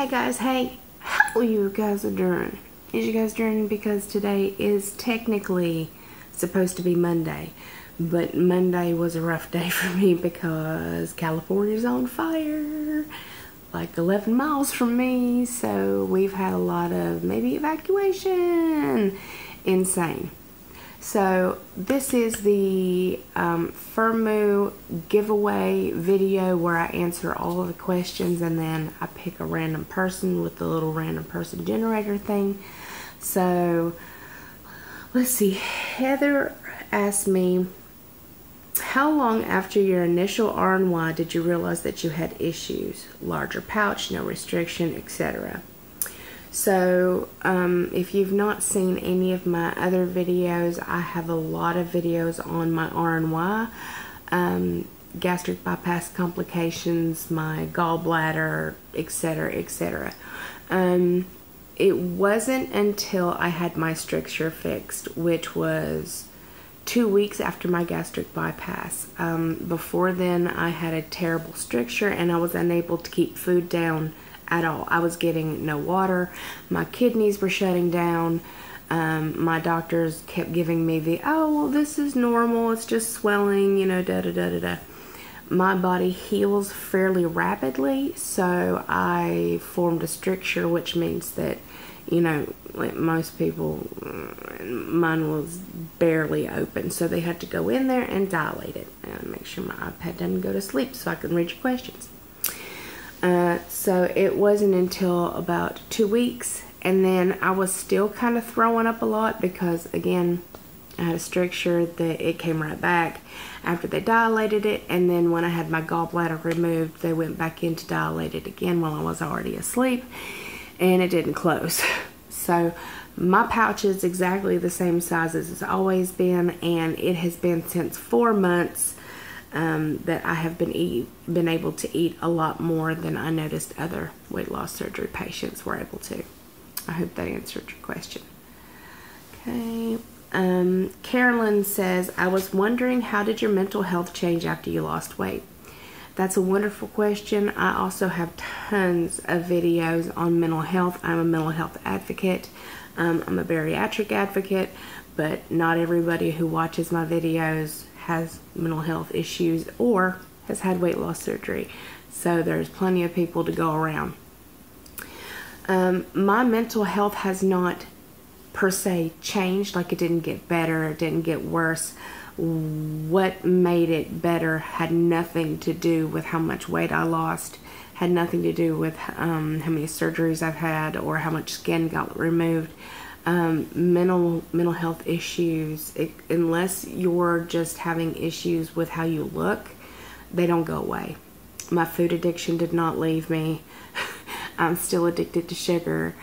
Hey guys, hey, how you guys are doing? Is you guys doing? Because today is technically supposed to be Monday, but Monday was a rough day for me because California's on fire, like 11 miles from me, so we've had a lot of maybe evacuation. Insane. So this is the Firmoo giveaway video where I answer all of the questions and then I pick a random person with the little random person generator thing. So let's see. Heather asked me, how long after your initial RNY did you realize that you had issues? Larger pouch, no restriction, etc. So, if you've not seen any of my other videos, I have a lot of videos on my RNY, gastric bypass complications, my gallbladder, etc., etc. It wasn't until I had my stricture fixed, which was 2 weeks after my gastric bypass. Before then, I had a terrible stricture and I was unable to keep food down at all. I was getting no water. My kidneys were shutting down. My doctors kept giving me the, oh, well, this is normal. It's just swelling, you know, da-da-da-da-da. My body heals fairly rapidly, so I formed a stricture, which means that, you know, like most people, mine was barely open, so they had to go in there and dilate it and make sure my iPad doesn't go to sleep so I can read your questions. So it wasn't until about 2 weeks, and then I was still kind of throwing up a lot because, again, I had a stricture that it came right back after they dilated it, and then when I had my gallbladder removed, they went back in to dilate it again while I was already asleep, and it didn't close. So my pouch is exactly the same size as it's always been, and it has been since 4 months that I have been able to eat a lot more than I noticed other weight loss surgery patients were able to. I hope that answered your question. Okay. Carolyn says, I was wondering, how did your mental health change after you lost weight? That's a wonderful question. I also have tons of videos on mental health. I'm a mental health advocate. I'm a bariatric advocate, but not everybody who watches my videos has mental health issues or has had weight loss surgery. So there's plenty of people to go around. My mental health has not per se changed, like it didn't get better, it didn't get worse. What made it better had nothing to do with how much weight I lost, had nothing to do with how many surgeries I've had or how much skin got removed. Mental health issues, unless you're just having issues with how you look, they don't go away. My food addiction did not leave me. I'm still addicted to sugar.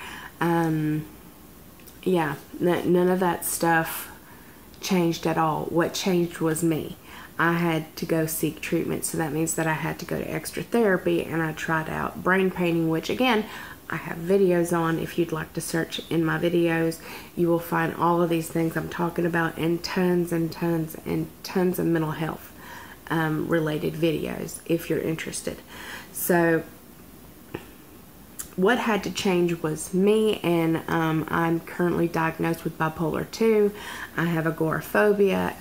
Yeah, none of that stuff changed at all. What changed was me. I had to go seek treatment, so that means that I had to go to extra therapy, and I tried out brain painting, which again, I have videos on. If you'd like to search in my videos, you will find all of these things I'm talking about, and tons and tons and tons of mental health related videos if you're interested. So what had to change was me, and I'm currently diagnosed with bipolar 2. I have agoraphobia,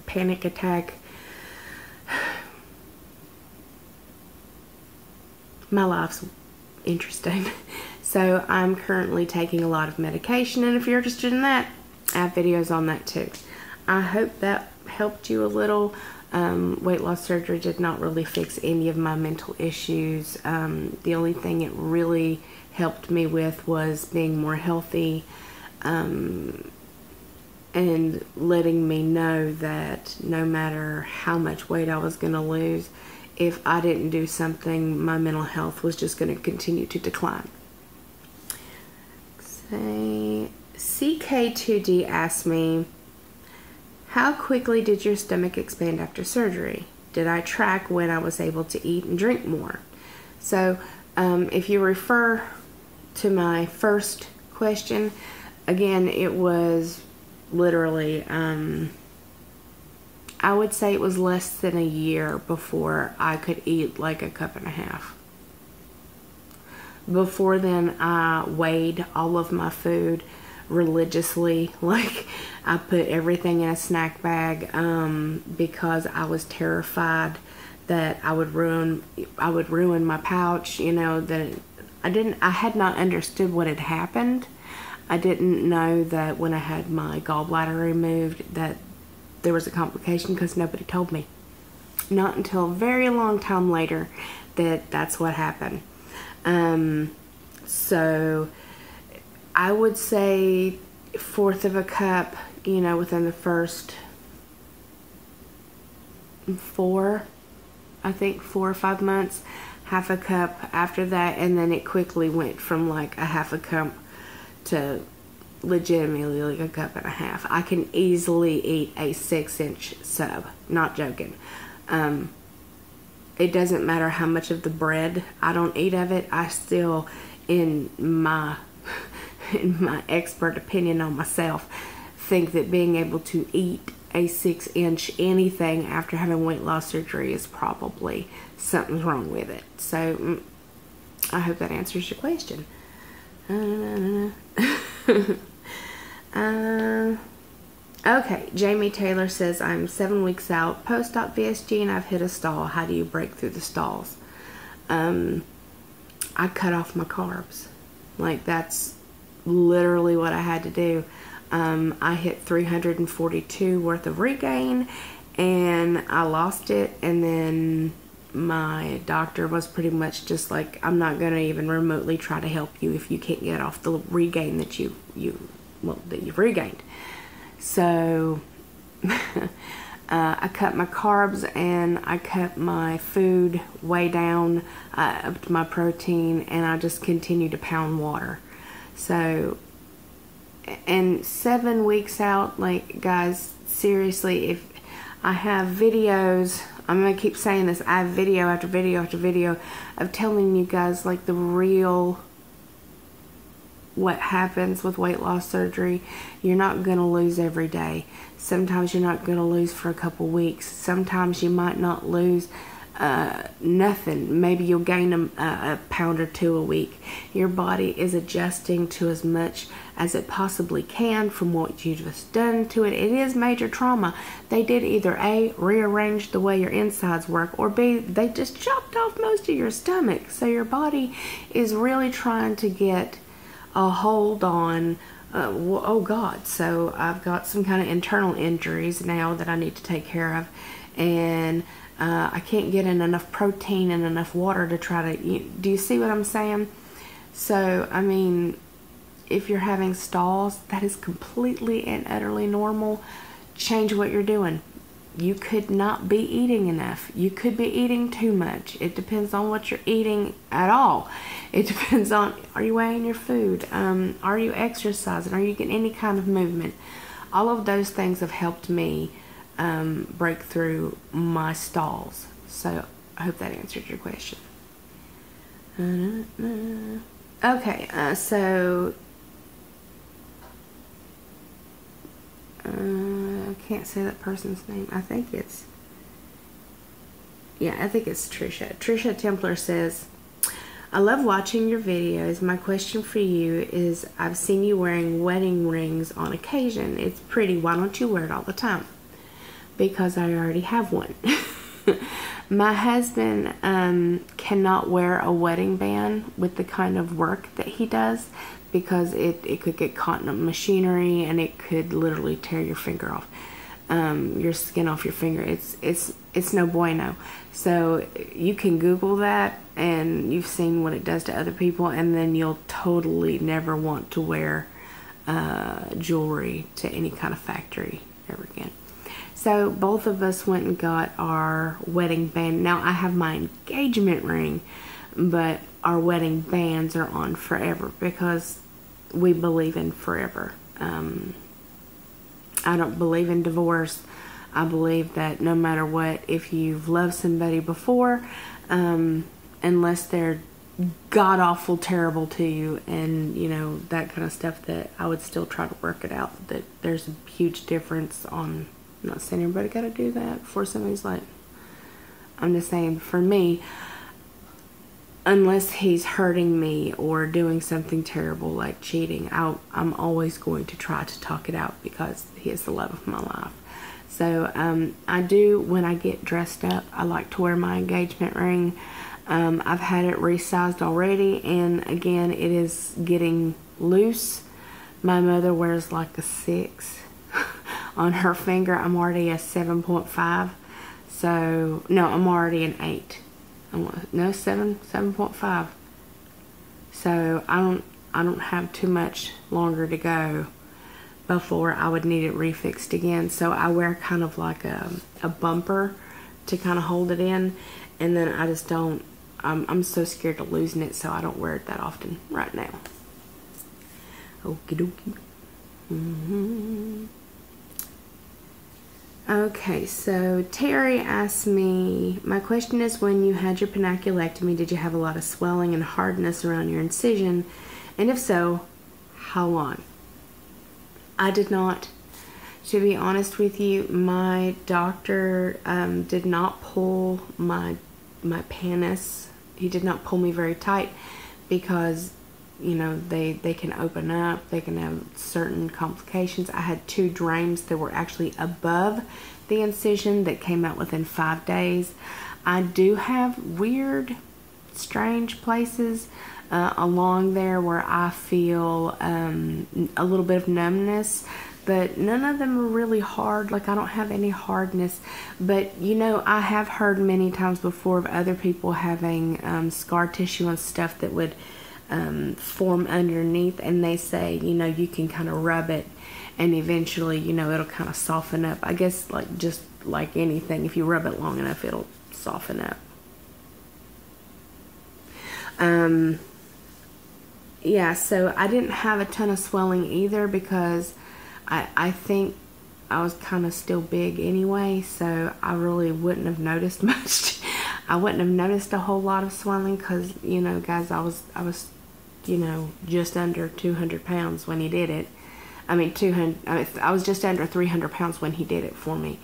panic attack. My life's interesting. So I'm currently taking a lot of medication, and if you're interested in that, I have videos on that too. I hope that helped you a little. Weight loss surgery did not really fix any of my mental issues. The only thing it really helped me with was being more healthy, and letting me know that no matter how much weight I was going to lose, if I didn't do something, my mental health was just going to continue to decline. Say, CK2D asked me, how quickly did your stomach expand after surgery? Did I track when I was able to eat and drink more? So if you refer to my first question, again, it was literally, I would say it was less than a year before I could eat like a cup and a half. Before then, I weighed all of my food religiously. Like, I put everything in a snack bag because I was terrified that I would ruin my pouch. You know, that I had not understood what had happened. I didn't know that when I had my gallbladder removed that there was a complication, because nobody told me. Not until a very long time later that that's what happened. So I would say 1/4 of a cup, you know, within the first 4 or 5 months, 1/2 cup after that, and then it quickly went from like a 1/2 cup to legitimately like 1.5 cups. I can easily eat a 6-inch sub, not joking. It doesn't matter how much of the bread I don't eat of it. I still, in my expert opinion on myself, think that being able to eat a 6-inch anything after having weight loss surgery is probably something's wrong with it. So I hope that answers your question. Okay, Jamie Taylor says, I'm 7 weeks out, post-op VSG, and I've hit a stall. How do you break through the stalls? I cut off my carbs. Like, that's literally what I had to do. I hit 342 worth of regain, and I lost it, and then my doctor was pretty much just like, I'm not going to even remotely try to help you if you can't get off the regain that you've regained. So I cut my carbs and I cut my food way down, upped my protein, and I just continued to pound water. So, and 7 weeks out, like, guys, seriously, if I have videos, I'm going to keep saying this, I have video after video after video of telling you guys, like, the real what happens with weight loss surgery. You're not going to lose every day. Sometimes you're not going to lose for a couple weeks. Sometimes you might not lose nothing. Maybe you'll gain a pound or 2 a week. Your body is adjusting to as much as it possibly can from what you've just done to it. It is major trauma. They did either A, rearrange the way your insides work, or B, they just chopped off most of your stomach. So your body is really trying to get a hold on, oh God, so I've got some kind of internal injuries now that I need to take care of, and I can't get in enough protein and enough water to try to, do you see what I'm saying? So, I mean, if you're having stalls, that is completely and utterly normal. Change what you're doing. You could not be eating enough. You could be eating too much. It depends on what you're eating at all. It depends on, are you weighing your food? Are you exercising? Are you getting any kind of movement? All of those things have helped me break through my stalls. So I hope that answered your question. Okay, so I can't say that person's name. I think it's Trisha. Trisha Templar says, I love watching your videos. My question for you is, I've seen you wearing wedding rings on occasion. It's pretty. Why don't you wear it all the time? Because I already have one. My husband cannot wear a wedding band with the kind of work that he does, because it could get caught in the machinery and it could literally tear your finger off, your skin off your finger. It's no bueno. So you can Google that, and you've seen what it does to other people, and then you'll totally never want to wear jewelry to any kind of factory ever again. So both of us went and got our wedding band. Now I have my engagement ring, but our wedding bands are on forever because we believe in forever. I don't believe in divorce. I believe that no matter what, if you've loved somebody before, unless they're god-awful terrible to you and, you know, that kind of stuff, that I would still try to work it out. That there's a huge difference on, I'm not saying everybody got to do that before somebody's like, I'm just saying, for me, unless he's hurting me or doing something terrible like cheating, I'm always going to try to talk it out because he is the love of my life. So I do, when I get dressed up, I like to wear my engagement ring. I've had it resized already, and again, it is getting loose. My mother wears like a 6 on her finger. I'm already a 7.5. So, no, I'm already an 8. No, 7.5. So I don't have too much longer to go before I would need it refixed again. So I wear kind of like a bumper to kind of hold it in, and then I just don't, I'm so scared of losing it, so I don't wear it that often right now. Okie dokie. Okay, so Terry asked me, my question is, when you had your paniculectomy, did you have a lot of swelling and hardness around your incision? And if so, how long? I did not. To be honest with you, my doctor did not pull my pannus. He did not pull me very tight because, you know, they can open up. They can have certain complications. I had 2 drains that were actually above the incision that came out within 5 days. I do have weird, strange places along there where I feel a little bit of numbness, but none of them are really hard. Like, I don't have any hardness. But, you know, I have heard many times before of other people having scar tissue and stuff that would form underneath, and they say, you know, you can kind of rub it and eventually, you know, it'll kind of soften up. I guess, like, just like anything, if you rub it long enough, it'll soften up. Yeah, so I didn't have a ton of swelling either because I think I was kind of still big anyway, so I really wouldn't have noticed much. I wouldn't have noticed a whole lot of swelling because, you know, guys, I was, you know, just under 200 pounds when he did it. I mean, I was just under 300 pounds when he did it for me.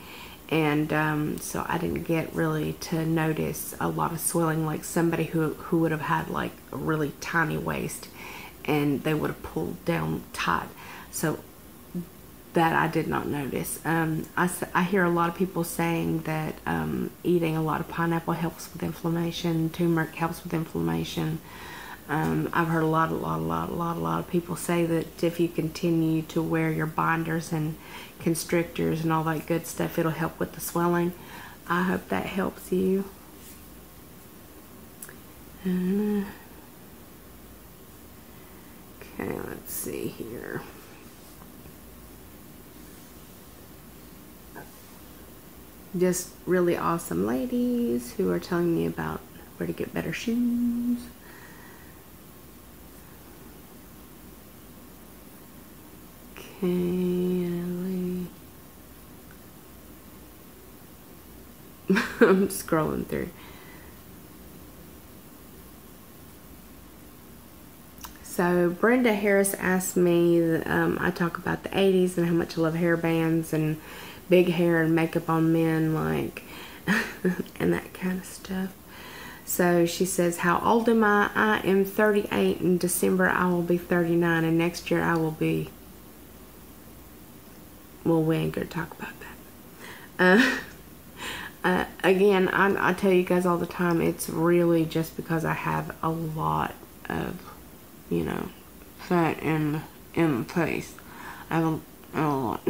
And so I didn't get really to notice a lot of swelling like somebody who would have had like a really tiny waist and they would have pulled down tight. So that I did not notice. I hear a lot of people saying that eating a lot of pineapple helps with inflammation, turmeric helps with inflammation. I've heard a lot of people say that if you continue to wear your binders and constrictors and all that good stuff, it'll help with the swelling. I hope that helps you. Okay, let's see here. Just really awesome ladies who are telling me about where to get better shoes. Okay, I'm scrolling through. So Brenda Harris asked me, I talk about the 80s and how much I love hair bands and big hair and makeup on men, like, and that kind of stuff. So she says, how old am I? I am 38. In December I will be 39, and next year I will be, well, we ain't gonna talk about that. Again, I tell you guys all the time, it's really just because I have a lot of, you know, fat in the face. I have a lot.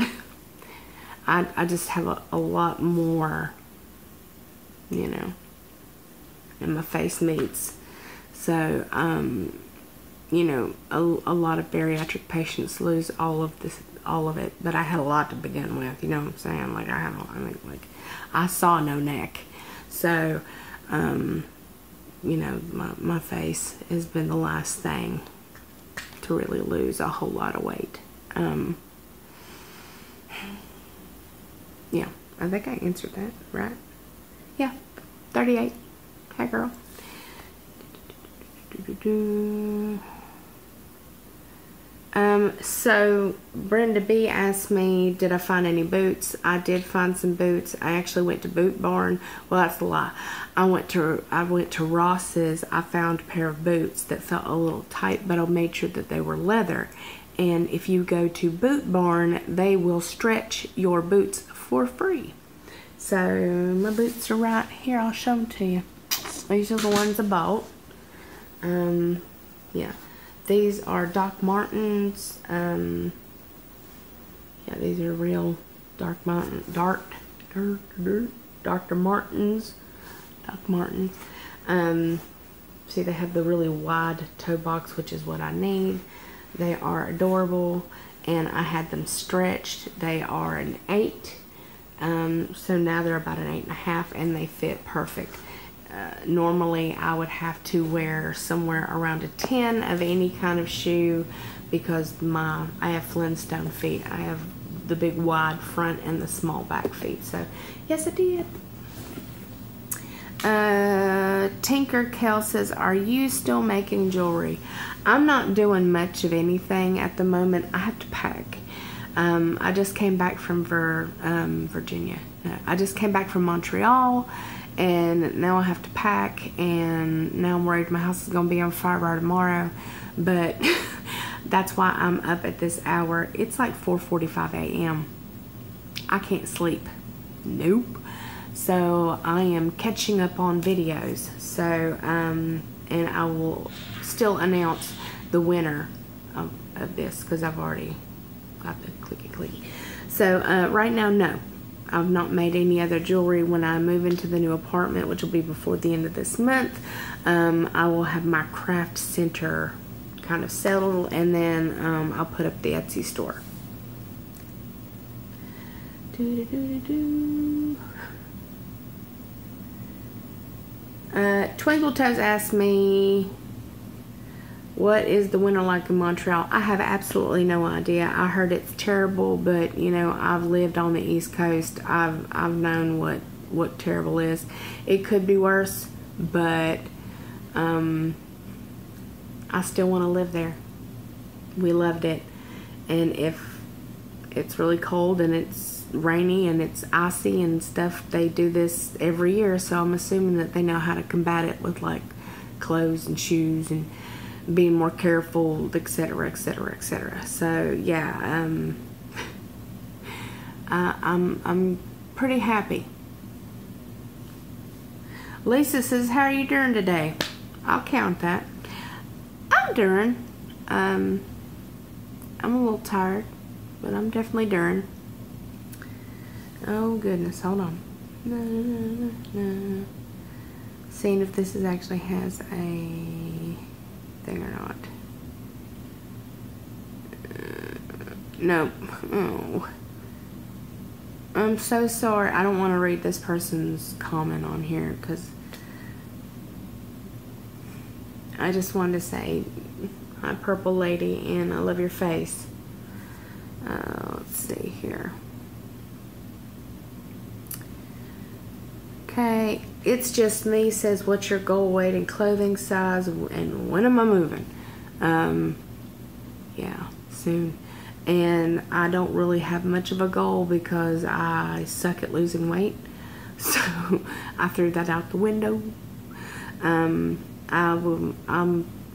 I just have a lot more, you know, and my face meets. So, you know, a lot of bariatric patients lose all of it, but I had a lot to begin with, you know what I'm saying? Like, I saw no neck. So, you know, my face has been the last thing to really lose a whole lot of weight. Yeah, I think I answered that, right? Yeah, 38. Hi, girl. So Brenda B asked me, did I find any boots? I did find some boots. I actually went to Boot Barn. Well, that's a lie. I went to Ross's. I found a pair of boots that felt a little tight, but I made sure that they were leather. And if you go to Boot Barn, they will stretch your boots for free. So my boots are right here. I'll show them to you. These are the ones I bought. Yeah. These are Doc Martens. Yeah, these are real Dr. Martens. Doc Martens. See, they have the really wide toe box, which is what I need. They are adorable, and I had them stretched. They are an 8. So now they're about an 8.5, and they fit perfect. Normally I would have to wear somewhere around a 10 of any kind of shoe because I have Flintstone feet. I have the big wide front and the small back feet. So yes, I did. Tinker Kel says, are you still making jewelry? I'm not doing much of anything at the moment. I have to pack. I just came back from Virginia. I just came back from Montreal, and now I have to pack, and now I'm worried my house is going to be on fire by tomorrow. But that's why I'm up at this hour. It's like 4:45 a.m. I can't sleep. Nope. So I am catching up on videos. So, and I will still announce the winner of this because I've already got the clicky. So right now, no. I've not made any other jewelry. When I move into the new apartment, which will be before the end of this month, I will have my craft center kind of settled, and then I'll put up the Etsy store. Twinkle Toes asked me, what is the winter like in Montreal? I have absolutely no idea. I heard it's terrible, but you know, I've lived on the East Coast. I've known what terrible is. It could be worse, but I still want to live there. We loved it. And if it's really cold and it's rainy and it's icy and stuff, they do this every year, so I'm assuming that they know how to combat it with like clothes and shoes and being more careful, etc., etc., etc. So yeah, I'm pretty happy. Lisa says, how are you doing today? I'll count that. I'm doing. I'm a little tired, but I'm definitely doing. Oh goodness, hold on. Seeing if this actually has a thing or not. Nope. Oh. I'm so sorry. I don't want to read this person's comment on here because I just wanted to say, hi purple lady, and I love your face. Let's see here. Okay, it's just me says, what's your goal weight and clothing size, and when am I moving? Yeah, soon. And I don't really have much of a goal because I suck at losing weight, so I threw that out the window. I'm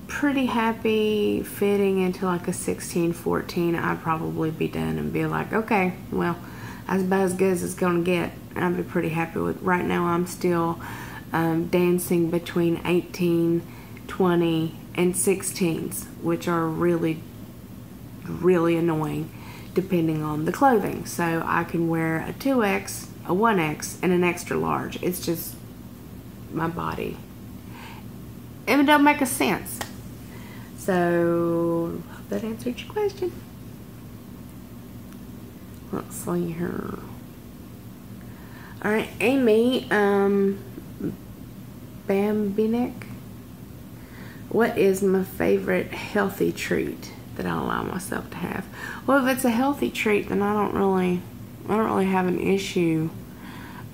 pretty happy fitting into like a 16, 14. I'd probably be done and be like, okay, well, that's about as good as it's gonna get. I'd be pretty happy with. Right now I'm still dancing between 18, 20, and 16s, which are really annoying depending on the clothing. So I can wear a 2X, a 1X, and an extra large. It's just my body. And it don't make a sense. So hope that answered your question. Let's see here. Alright, Amy, Bambinek. What is my favorite healthy treat that I allow myself to have? Well, if it's a healthy treat, then I don't really have an issue.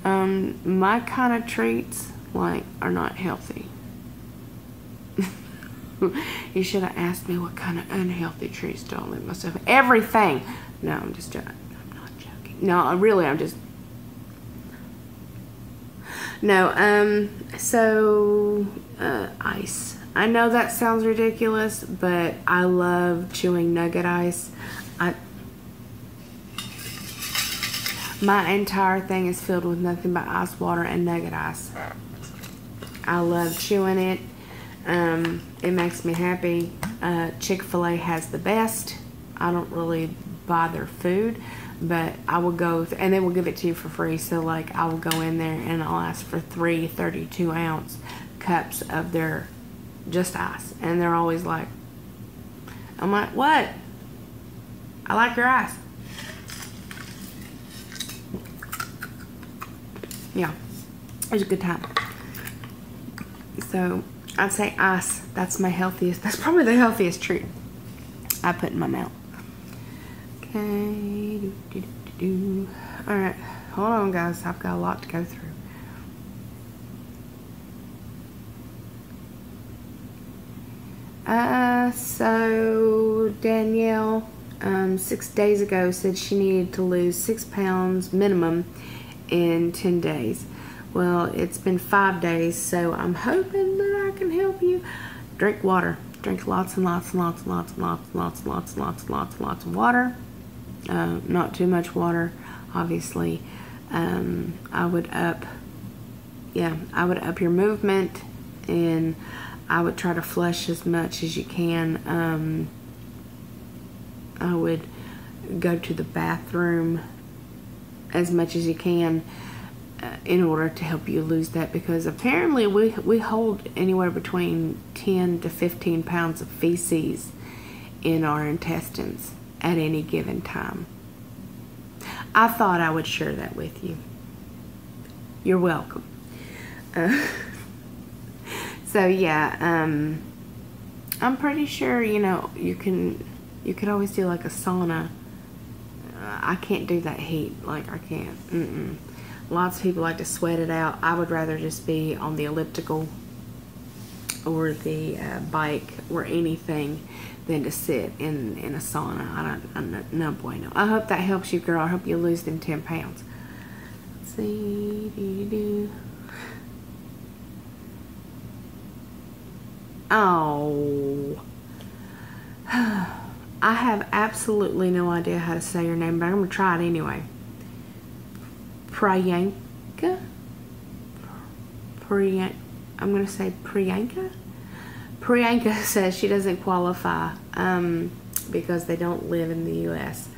My kind of treats, like, are not healthy. You should have asked me what kind of unhealthy treats do I let myself. Everything. No, I'm just joking. I'm not joking. No, really, I'm just. No, so, ice. I know that sounds ridiculous, but I love chewing nugget ice. My entire thing is filled with nothing but ice water and nugget ice. I love chewing it. It makes me happy. Chick-fil-A has the best. I don't really buy their food, but I will go, and they will give it to you for free. So, like, I will go in there and I'll ask for 3 32-ounce cups of their just ice. And they're always like, I'm like, what? I like your ice. Yeah, it was a good time. So, I'd say ice. That's my healthiest. That's probably the healthiest treat I put in my mouth. Okay. Alright. Hold on, guys. I've got a lot to go through. So Danielle, 6 days ago said she needed to lose 6 pounds minimum in 10 days. Well, it's been 5 days, so I'm hoping that I can help you. Drink water. Drink lots and lots and lots and lots and lots and lots and lots and lots and lots and lots of water. Not too much water, obviously. I would up your movement, and I would try to flush as much as you can. I would go to the bathroom as much as you can in order to help you lose that, because apparently we hold anywhere between 10 to 15 pounds of feces in our intestines at any given time. I thought I would share that with you. You're welcome. So yeah, I'm pretty sure, you know, you could always do like a sauna. I can't do that heat. Like, I can't. Lots of people like to sweat it out. I would rather just be on the elliptical or the bike or anything than to sit in a sauna. No bueno. I hope that helps you, girl. I hope you lose them 10 pounds. Let's see. Oh. I have absolutely no idea how to say your name, but I'm going to try it anyway. Priyanka? I'm going to say Priyanka? Priyanka says she doesn't qualify because they don't live in the U.S.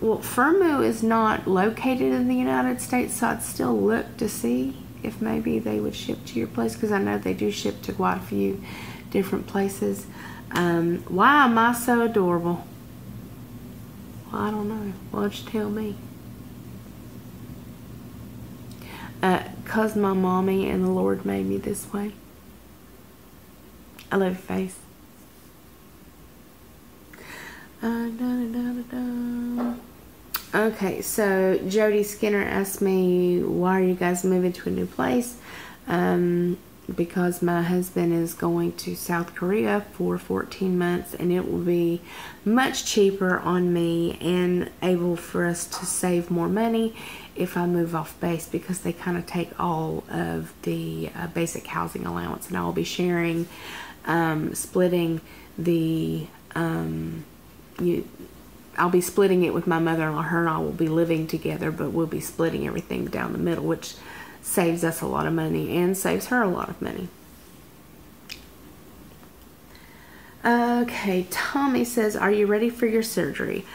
Well, Firmoo is not located in the United States, so I'd still look to see if maybe they would ship to your place, because I know they do ship to quite a few different places. Why am I so adorable? Well, I don't know. Why don't you tell me? 'Cause my mommy and the Lord made me this way. I love your face. Okay, so Jody Skinner asked me, why are you guys moving to a new place? Because my husband is going to South Korea for 14 months, and it will be much cheaper on me and able for us to save more money if I move off base, because they kind of take all of the basic housing allowance, and I will be sharing, splitting the, I'll be splitting it with my mother-in-law. Her and I will be living together, but we'll be splitting everything down the middle, which saves us a lot of money and saves her a lot of money. Okay, Tommy says, are you ready for your surgery?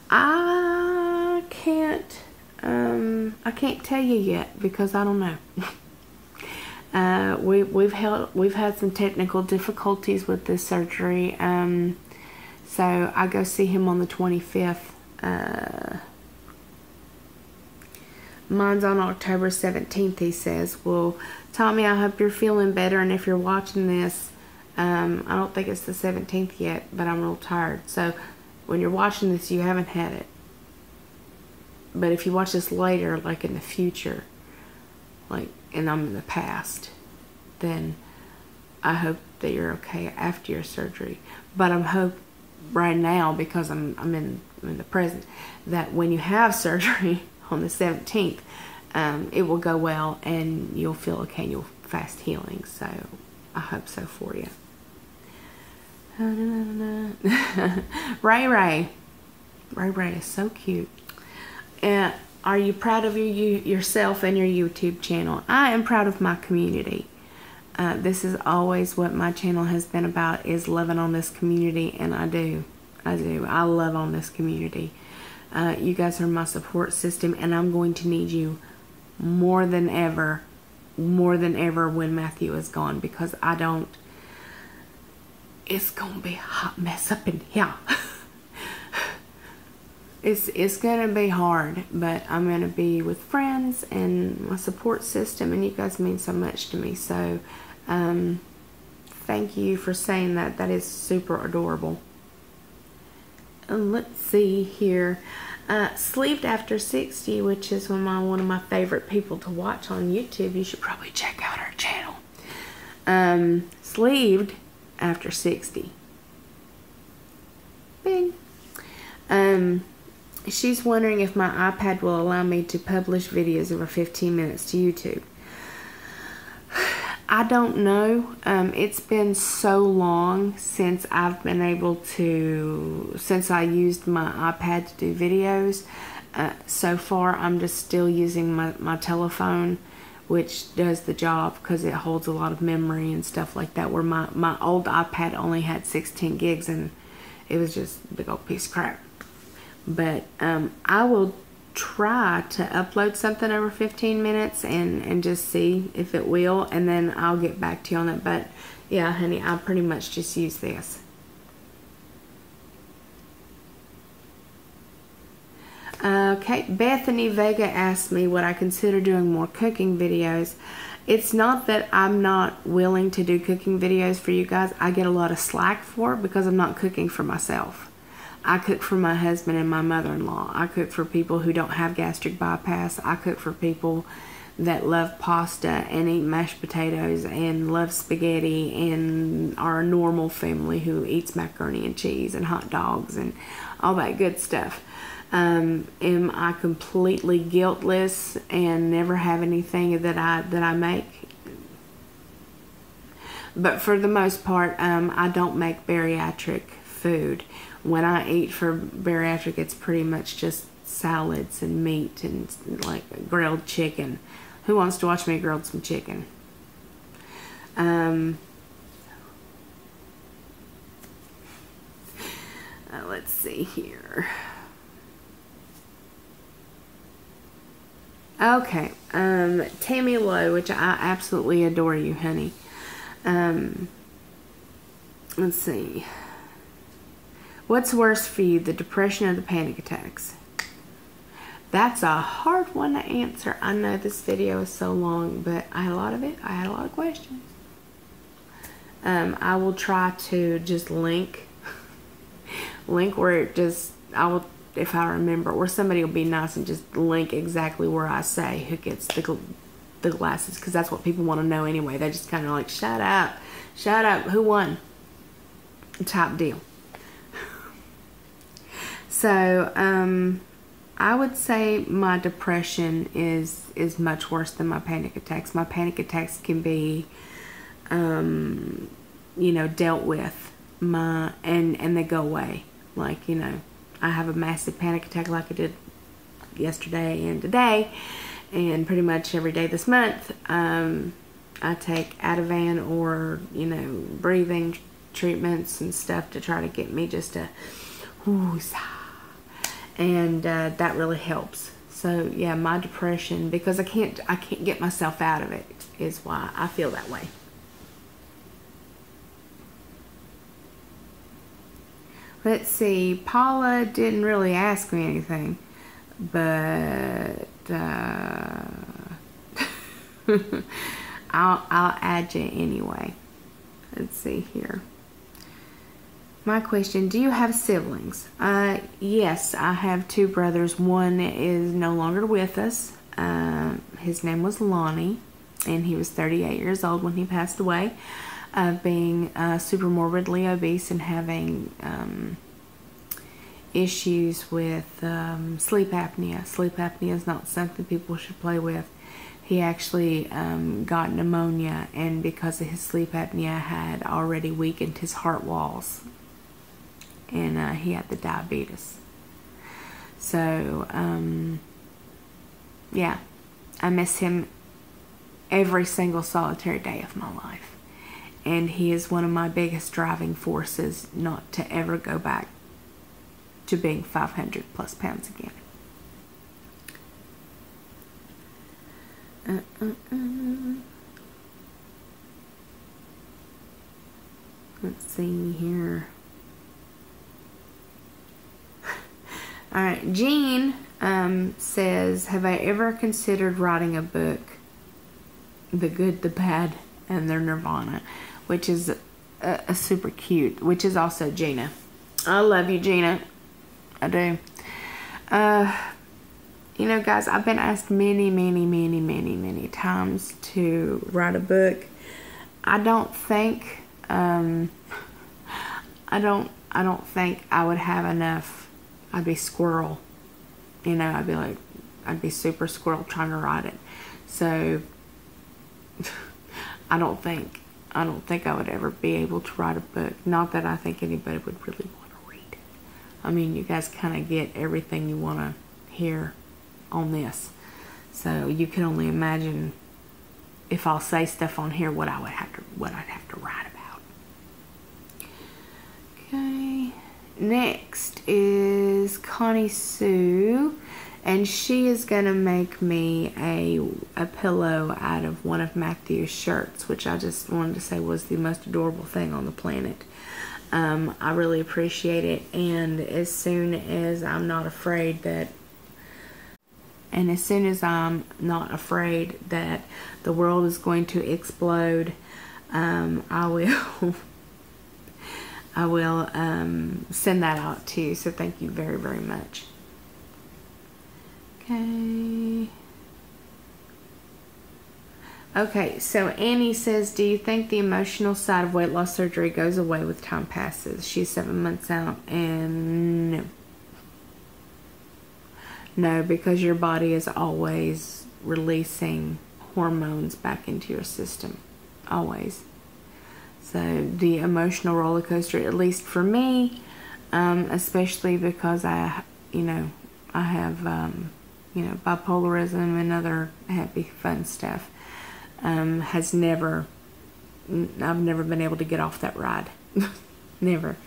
I can't tell you yet, because I don't know. We've had some technical difficulties with this surgery. So I go see him on the 25th. Mine's on October 17th, he says. Well, Tommy, I hope you're feeling better, and if you're watching this, I don't think it's the 17th yet, but I'm real tired. So when you're watching this, you haven't had it. But if you watch this later, like in the future, like, and I'm in the past, then I hope that you're okay after your surgery. But I'm hope right now, because I'm in the present, that when you have surgery on the 17th, it will go well and you'll feel okay and you'll fast healing. So I hope so for you. Ray is so cute. Are you proud of yourself and your YouTube channel? I am proud of my community. This is always what my channel has been about, is loving on this community, and I do. I love on this community. You guys are my support system, and I'm going to need you more than ever when Matthew is gone, because I don't. It's gonna be a hot mess up in here. It's gonna be hard, but I'm gonna be with friends and my support system, and you guys mean so much to me. So thank you for saying that. That is super adorable. Let's see here. Sleeved After 60, which is one of my favorite people to watch on YouTube. You should probably check out her channel. Sleeved After 60. Bing. She's wondering if my iPad will allow me to publish videos over 15 minutes to YouTube. I don't know. It's been so long since I've been able to, since I used my iPad to do videos. So far, I'm just still using my telephone, which does the job because it holds a lot of memory and stuff like that, where my old iPad only had 16 gigs and it was just a big old piece of crap. But I will try to upload something over 15 minutes and just see if it will, and then I'll get back to you on that. But yeah, honey, I pretty much just use this. Okay, Bethany Vega asked me would I consider doing more cooking videos. It's not that I'm not willing to do cooking videos for you guys. I get a lot of slack for it because I'm not cooking for myself. I cook for my husband and my mother-in-law. I cook for people who don't have gastric bypass. I cook for people that love pasta and eat mashed potatoes and love spaghetti and are a normal family who eats macaroni and cheese and hot dogs and all that good stuff. Am I completely guiltless and never have anything that I make? But for the most part, I don't make bariatric food. When I eat for bariatric, it's pretty much just salads and meat and like grilled chicken. Who wants to watch me grill some chicken? Let's see here. Okay, Tammy Lowe, which I absolutely adore you, honey. Let's see. What's worse for you, the depression or the panic attacks? That's a hard one to answer. I know this video is so long, but I had a lot of it. I had a lot of questions. I will try to just link where it just, if I remember, or somebody will be nice and just link exactly where I say who gets the glasses, because that's what people want to know anyway. They just kind of like, shut up, who won? Type deal. So, I would say my depression is much worse than my panic attacks. My panic attacks can be, you know, dealt with, and they go away. Like, you know, I have a massive panic attack like I did yesterday and today, and pretty much every day this month. I take Ativan or, you know, breathing treatments and stuff to try to get me just to whoo-sah. And that really helps. So yeah, my depression, because I can't get myself out of it, is why I feel that way. Let's see, Paula didn't really ask me anything, but I'll add you anyway. Let's see here. My question, do you have siblings? Yes, I have two brothers. One is no longer with us. His name was Lonnie, and he was 38 years old when he passed away. of being super morbidly obese and having issues with sleep apnea. Sleep apnea is not something people should play with. He actually got pneumonia, and because of his sleep apnea had already weakened his heart walls, and he had the diabetes. So yeah, I miss him every single solitary day of my life, and he is one of my biggest driving forces not to ever go back to being 500 plus pounds again. Let's see here. Alright, Jean says, have I ever considered writing a book, The Good, the Bad, and their Nirvana, which is a super cute, which is also Gina. I love you, Gina. I do. You know, guys, I've been asked many times to write a book. I don't think I don't think I would have enough. I'd be squirrel. You know, I'd be super squirrel trying to write it. So I don't think I would ever be able to write a book. Not that I think anybody would really want to read it. I mean, you guys kind of get everything you want to hear on this. So you can only imagine if I'll say stuff on here what I'd have to write about. Okay. Next is Connie Sue, and she is gonna make me a pillow out of one of Matthew's shirts, which I just wanted to say was the most adorable thing on the planet. I really appreciate it, and as soon as I'm not afraid that the world is going to explode, I will send that out too. So thank you very, very much. Okay, so Annie says, do you think the emotional side of weight loss surgery goes away with time passes? She's 7 months out, and no. No, because your body is always releasing hormones back into your system. Always. So the emotional roller coaster, at least for me, especially because I have, bipolarism and other happy, fun stuff, I've never been able to get off that ride. Never.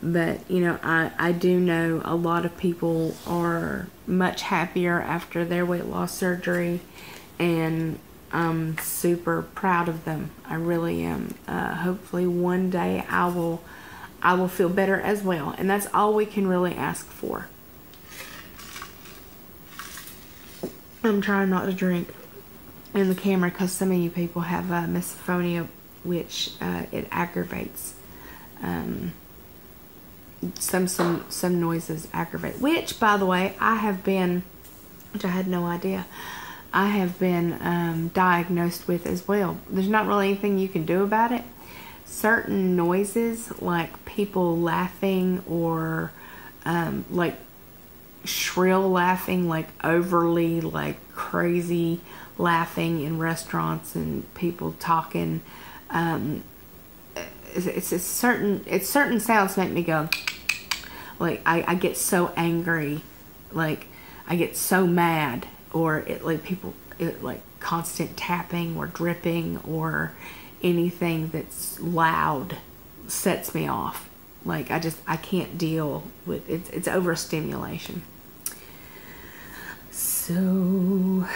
But, I do know a lot of people are much happier after their weight loss surgery, and I'm super proud of them. I really am. Hopefully one day I will feel better as well, and that's all we can really ask for. I'm trying not to drink in the camera because some of you people have misophonia, which it aggravates. Some noises aggravate, which, by the way, which I had no idea, I have been diagnosed with as well. There's not really anything you can do about it. Certain noises, like people laughing, or like shrill laughing, like overly, like crazy laughing in restaurants and people talking, certain sounds make me go, like, I get so angry, like I get so mad, or like constant tapping or dripping or anything that's loud sets me off. Like I can't deal with it. It's overstimulation. So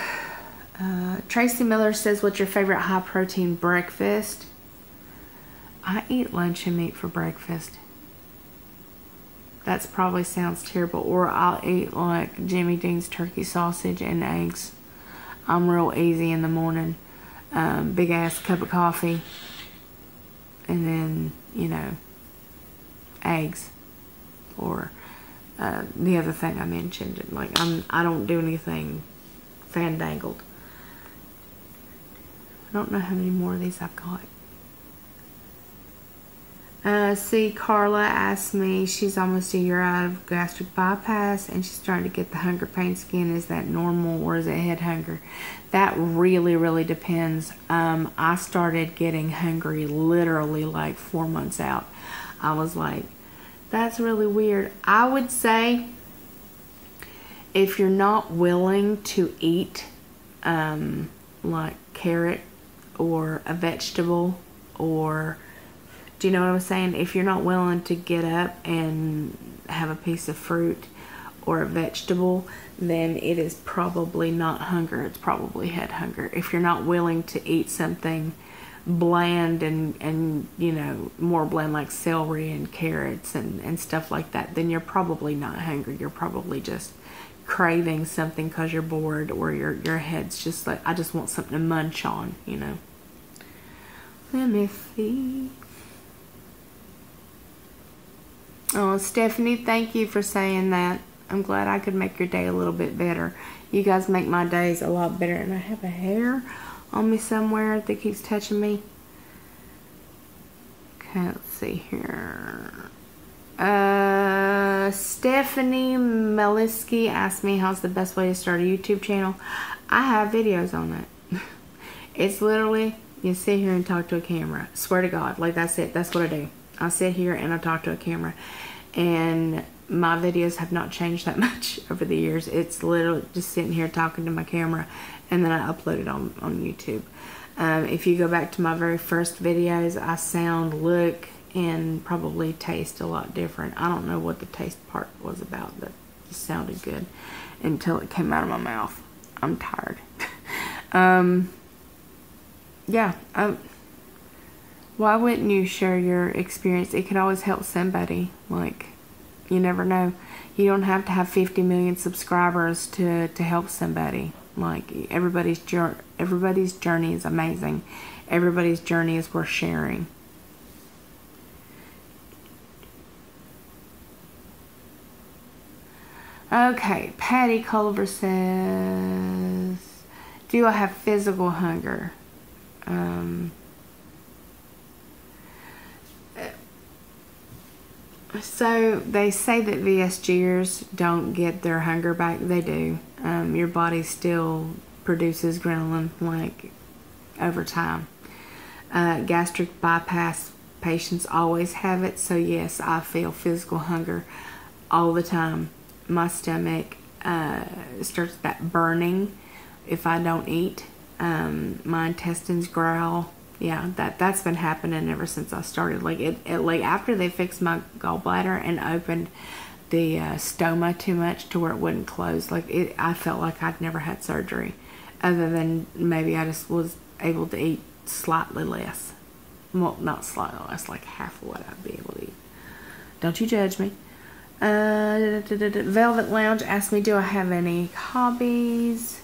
Tracy Miller says, what's your favorite high protein breakfast? I eat lunch and meat for breakfast. That's probably sounds terrible. Or I'll eat like Jimmy Dean's turkey sausage and eggs. I'm real easy in the morning. Big ass cup of coffee. And then, eggs. Or the other thing I mentioned. Like I don't do anything fandangled. I don't know how many more of these I've got. See, Carla asked me, she's almost a year out of gastric bypass and she's starting to get the hunger pains again. Is that normal or is it head hunger? That really, really depends. I started getting hungry literally like 4 months out. I was like, that's really weird. I would say if you're not willing to eat like carrot or a vegetable, or do you know what I'm saying? If you're not willing to get up and have a piece of fruit or a vegetable, then it is probably not hunger. It's probably head hunger. If you're not willing to eat something bland and you know, more bland like celery and carrots and stuff like that, then you're probably not hungry. You're probably just craving something because you're bored, or your head's just like, I just want something to munch on, you know. Let me see. Oh, Stephanie, thank you for saying that. I'm glad I could make your day a little bit better. You guys make my days a lot better. And I have a hair on me somewhere that keeps touching me. Okay, let's see here. Stephanie Meliski asked me how's the best way to start a YouTube channel. I have videos on that. It's literally, you sit here and talk to a camera. Swear to God, like that's it. That's what I do. I sit here and I talk to a camera, and my videos have not changed that much over the years. It's literally just sitting here talking to my camera, and then I upload it on YouTube. If you go back to my very first videos, I sound, look, and probably taste a lot different. I don't know what the taste part was about, but it sounded good until it came out of my mouth. I'm tired. Yeah. Why wouldn't you share your experience? It could always help somebody. Like, you never know. You don't have to have 50 million subscribers to help somebody. Like, everybody's journey is amazing. Everybody's journey is worth sharing. Okay, Patty Culver says, do I have physical hunger? So they say that VSGers don't get their hunger back. They do. Your body still produces ghrelin like over time. Gastric bypass patients always have it. So yes, I feel physical hunger all the time. My stomach starts that burning if I don't eat. My intestines growl. Yeah, that's been happening ever since I started. Like like after they fixed my gallbladder and opened the stoma too much to where it wouldn't close. Like I felt like I'd never had surgery, other than maybe I just was able to eat slightly less. Well, not slightly less, like half of what I'd be able to eat. Don't you judge me. Velvet Lounge asked me, do I have any hobbies?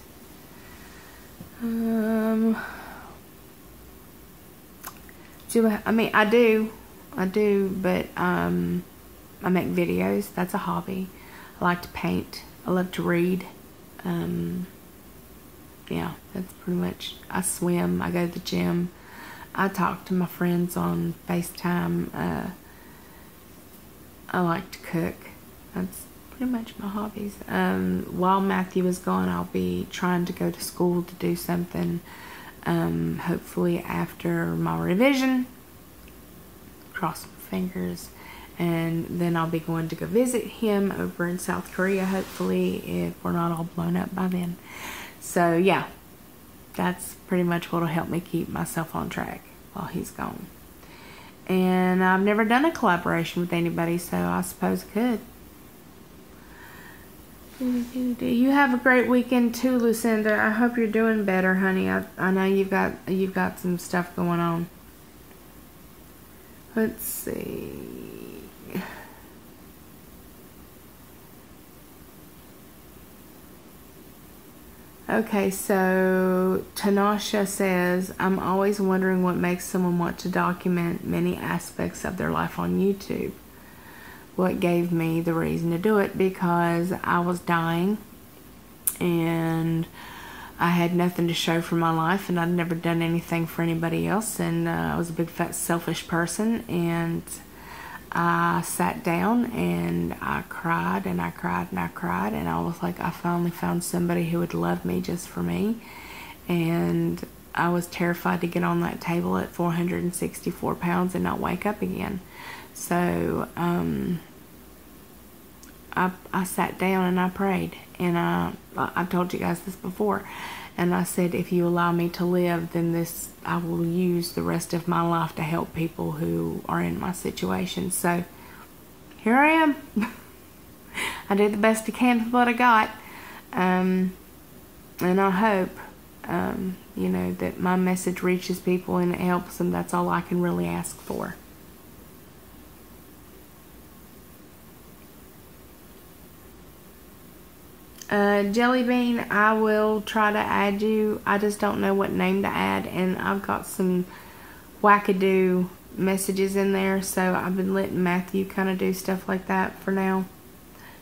I do, but I make videos. That's a hobby. I like to paint. I love to read. Yeah, that's pretty much. I swim. I go to the gym. I talk to my friends on FaceTime. I like to cook. That's pretty much my hobbies. While Matthew is gone, I'll be trying to go to school to do something. Hopefully after my revision. Cross my fingers. And then I'll be going to go visit him over in South Korea, hopefully, if we're not all blown up by then. So yeah, that's pretty much what'll help me keep myself on track while he's gone. And I've never done a collaboration with anybody, so I suppose I could. You have a great weekend too, Lucinda. I hope you're doing better, honey. I know you've got some stuff going on. Let's see. Okay, so Tanasha says, I'm always wondering what makes someone want to document many aspects of their life on YouTube. What gave me the reason to do it? Because I was dying and I had nothing to show for my life, and I'd never done anything for anybody else, and I was a big fat selfish person, and I sat down and I cried and I cried and I cried, and I was like, I finally found somebody who would love me just for me. And I was terrified to get on that table at 464 pounds and not wake up again. So I sat down and I prayed, and I've told you guys this before, and I said, if you allow me to live, then I will use the rest of my life to help people who are in my situation. So here I am. I did the best I can with what I got, and I hope you know, that my message reaches people and it helps them. That's all I can really ask for. Jelly Bean, I will try to add you. I just don't know what name to add, and I've got some wackadoo messages in there, so I've been letting Matthew kind of do stuff like that for now.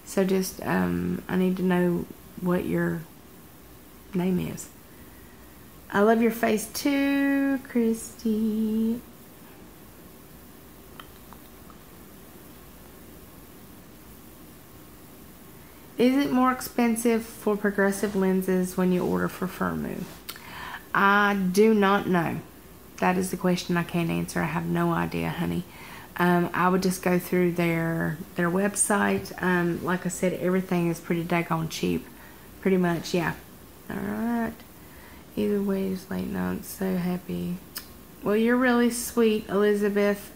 So just I need to know what your name is. I love your face too, Christy. Is it more expensive for progressive lenses when you order for Firmoo? I do not know. That is the question I can't answer. I have no idea, honey. I would just go through their website. Like I said, everything is pretty daggone cheap. Pretty much, yeah. Alright. Either way, just late notes. So happy. Well, you're really sweet, Elizabeth.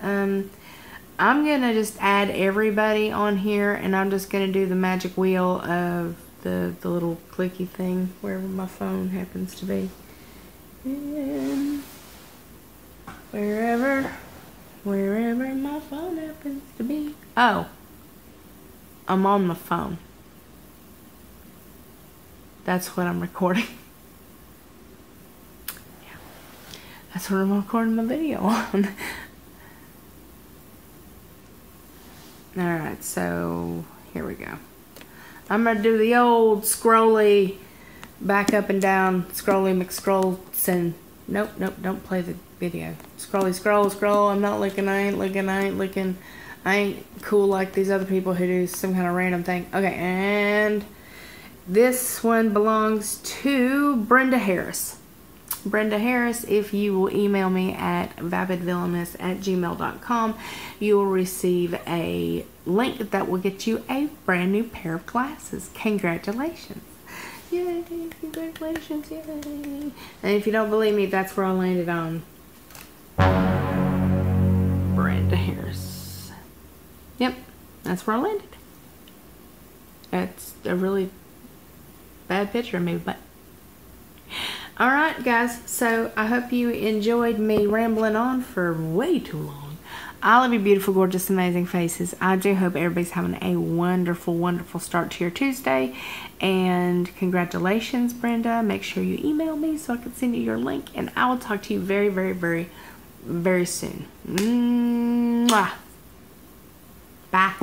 I'm going to just add everybody on here, and I'm just going to do the magic wheel of the little clicky thing wherever my phone happens to be. And wherever my phone happens to be. Oh, I'm on my phone. That's what I'm recording. Yeah, that's what I'm recording my video on. Alright, so here we go. I'm going to do the old scrolly, back up and down, scrolly McScrollson. Nope, don't play the video. Scrolly, scroll. I'm not looking, I ain't looking. I ain't cool like these other people who do some kind of random thing. Okay, and this one belongs to Brenda Harris. Brenda Harris, if you will email me at vapidvillainous@gmail.com, you will receive a link that will get you a brand new pair of glasses. Congratulations. Yay, congratulations, yay. And if you don't believe me, that's where I landed on Brenda Harris. Yep, that's where I landed. That's a really bad picture of me, but alright guys, so I hope you enjoyed me rambling on for way too long. I love your beautiful, gorgeous, amazing faces. I do hope everybody's having a wonderful, wonderful start to your Tuesday. And congratulations, Brenda. Make sure you email me so I can send you your link. And I will talk to you very, very, very, very soon. Mwah. Bye.